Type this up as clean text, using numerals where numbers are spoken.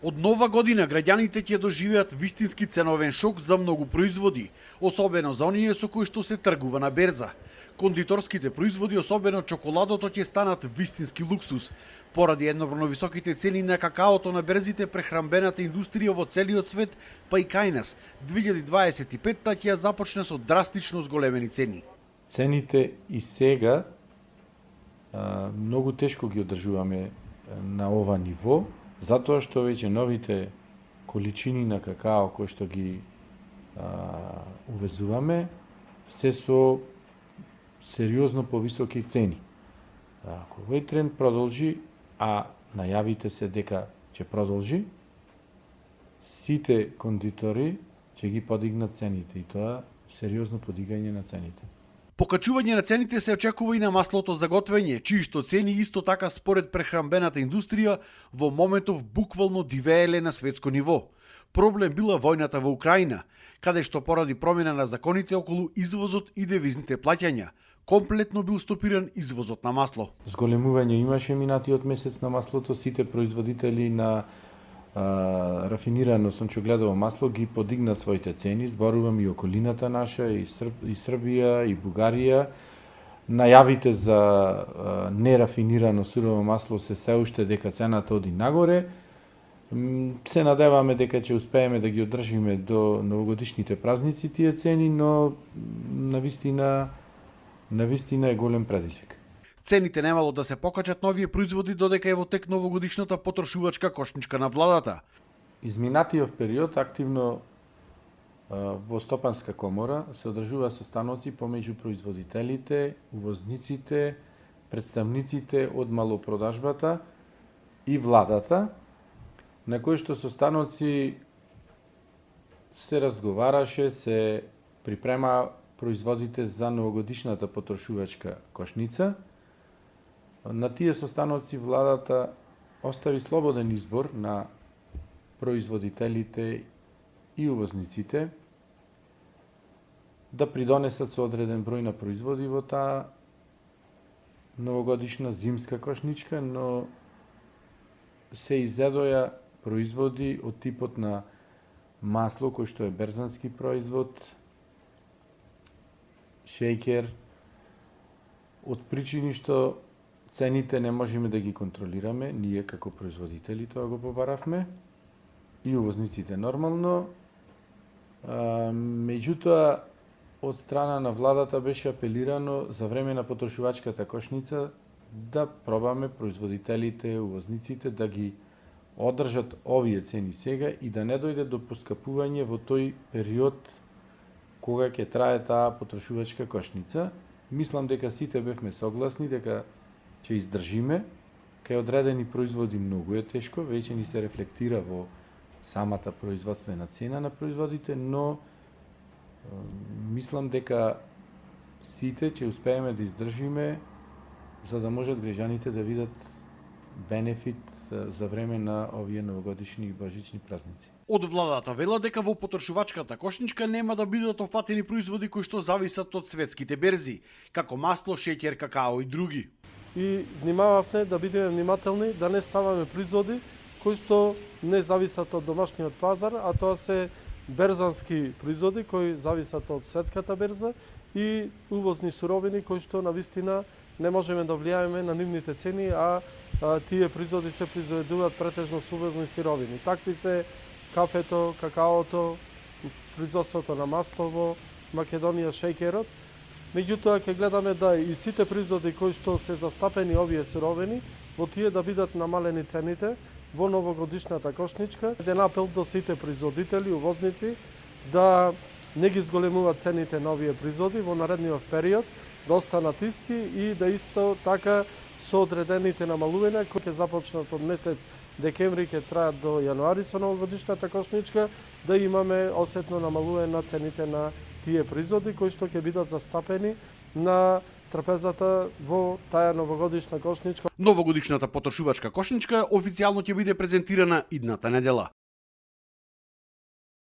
Од нова година граѓаните ќе доживеат вистински ценовен шок за многу производи, особено за оние со кои што се тргува на берза. Кондиторските производи, особено чоколадото, ќе станат вистински луксус. Поради еднобрно високите цени на какаото на берзите, прехранбената индустрија во целиот свет, па и кај нас, 2025-та ќе ја започне со драстично зголемени цени. Цените и сега многу тешко ги одржуваме на ова ниво, затоа што веќе новите количини на какао кои што ги увезуваме се со сериозно повисоки цени. Ако овој тренд продолжи, а најавите се дека ќе продолжи, сите кондитори ќе ги подигнат цените и тоа сериозно подигање на цените. Покачување на цените се очекува и на маслото за готвење, чии што цени исто така според прехранбената индустрија во моментов буквално дивееле на светско ниво. Проблем била војната во Украина, каде што поради промена на законите околу извозот и девизните плаќања, комплетно бил стопиран извозот на масло. Зголемување имаше минатиот месец на маслото, сите производители на рафинирано сончогледово масло ги подигна своите цени, зборувам и околината наша, и Србија, и Бугарија. Најавите за нерафинирано сурово масло се уште дека цената оди нагоре. Се надеваме дека ќе успееме да ги одржиме до новогодишните празници тие цени, но навистина е голем предизвик. Цените немало да се покачат на овие производи додека е во тек новогодишната потрошувачка кошничка на владата. Изминатиот период активно во Стопанска комора се одржува состаноци помеѓу производителите, увозниците, представниците од малопродажбата и владата, на кои што состаноци се разговараше, се припрема производите за новогодишната потрошувачка кошница. На тие состаноци владата остави слободен избор на производителите и увозниците да придонесат со одреден број на производи во таа новогодишна зимска кошничка, но се изедоја производи од типот на масло кој што е берзански производ, шеќер, од причини што цените не можеме да ги контролираме, ние како производители тоа го побаравме, и увозниците нормално. Меѓутоа, од страна на владата беше апелирано за време на потрошувачката кошница да пробаме производителите, увозниците да ги одржат овие цени сега и да не дојде до поскапување во тој период кога ќе трае таа потрошувачка кошница. Мислам дека сите бевме согласни дека ќе издржиме. Кај одредени производи многу е тешко, веќе ни се рефлектира во самата производствена цена на производите, но мислам дека сите ќе успееме да издржиме за да можат граѓаните да видат бенефит за време на овие новогодишни и божични празници. Од владата вела дека во потрошувачката кошничка нема да бидат офатени производи кои што зависат од светските берзи, како масло, шеќер, какао и други. И внимававме да бидеме внимателни, да не ставаме производи кои што не зависат од домашниот пазар, а тоа се берзански производи кои зависат од светската берза и увозни суровини кои што навистина не можеме да влијаеме на нивните цени, а тие производи се произведуваат претежно со увозни сировини. Такви се кафето, какаото, производството на масло во Македонија, шеќерот. Меѓутоа ќе гледаме да и сите производи кои што се застапени овие суровини, во тие да бидат намалени цените во новогодишната кошничка. Еден апел до сите производители, увозници да не ги зголемуваат цените на овие производи во наредниот период, да останат исти и да исто така со одредените намалувања кои ќе започнат од месец декември ќе траат до јануари со новогодишната кошничка, да имаме осетно намалување на цените на тие производи кои што ќе бидат застапени на трапезата во таа новогодишна кошничка. Новогодишната потрошувачка кошничка официјално ќе биде презентирана идната недела.